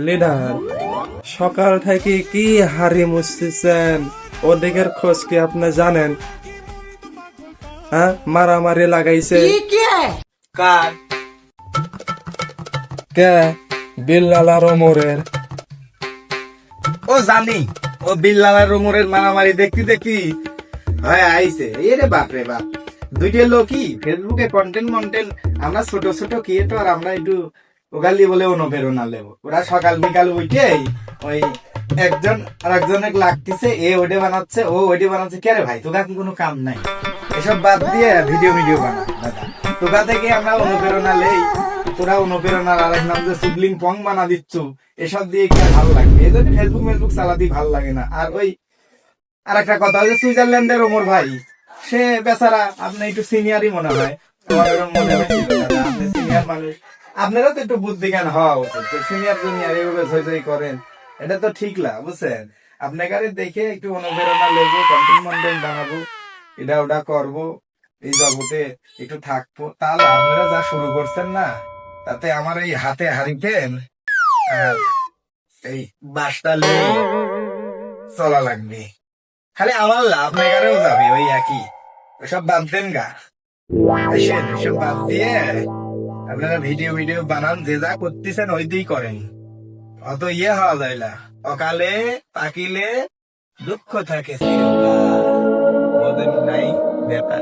Leader, সকাল থেকে কি হাড়ি মুছতেছেন? ওদিকের খোঁজ কি আপনি জানেন? হ্যাঁ, মারামারি লাগাইছে কার? কে? বিল্লাল আর ওমরের। ও জানি, ও বিল্লাল রুমুরের মারামারি দেখতে দেখি হয় আইছে। এরে বাপ রে বাপ, দুইটা লোকই ফেসবুকে কন্টেন্ট মন্টেন্ট, আমরা ছোট ছোট ক্রিয়েটর, আমরা একটু ওগালি বলে অনুপ্রেরণা লেব। ওরা সকাল বিকাল উঠে ওই একজন আর একজনের লাগতেছে, এ ওইটা বানাচ্ছে, ও ওইটা বানাচ্ছে। কে রে ভাই, তোরা কি কোনো কাম নাই? এসব বাদ দিয়ে ভিডিও বানা দাদা। তোরা থেকে আমরা অনুপ্রেরণা লেই, তোরা অনুপ্রেরণার আরেক নাম যে সুবলিং পং বানা দিচ্ছ, এসব দিয়ে কি আর ভালো লাগবে? এই জন্য ফেসবুক চালাতেই ভালো লাগে না। আর ওই আর একটা কথা হচ্ছে, সুইজারল্যান্ডের ওমর ভাই, সে বেচারা, আপনি একটু সিনিয়রই মনে হয়, আমার এরকম মনে হয়েছিল দাদা, আপনি সিনিয়র মানুষ, আপনারও তো একটু বুদ্ধি জ্ঞান হওয়া উচিত। সিনিয়র জুনিয়র এভাবে ঝই করেন, এটা তো ঠিক না, বুঝছেন? আপনাকে দেখে একটু অনুপ্রেরণা লেবো, কন্টেন্ট বানাবো, এটা ওটা করবো, এই জগতে একটু থাকবো। তাহলে আপনারা যা শুরু করছেন না, তাতে আমার এই হাতে হারিকেন আর এই বাসটা নিয়ে চলা লাগবে। খালি আমার লাভ মেকারেও যাবে ওই একই। ওসব বাদ দেন গা, আসেন ওসব বাদ দিয়ে আপনারা ভিডিও বানান, যে যা করতেছেন ওইটাই করেন। অত হওয়া যায় না, অকালে পাকিলে দুঃখ থাকে চিরকাল, ওদের নাই ব্যাপার।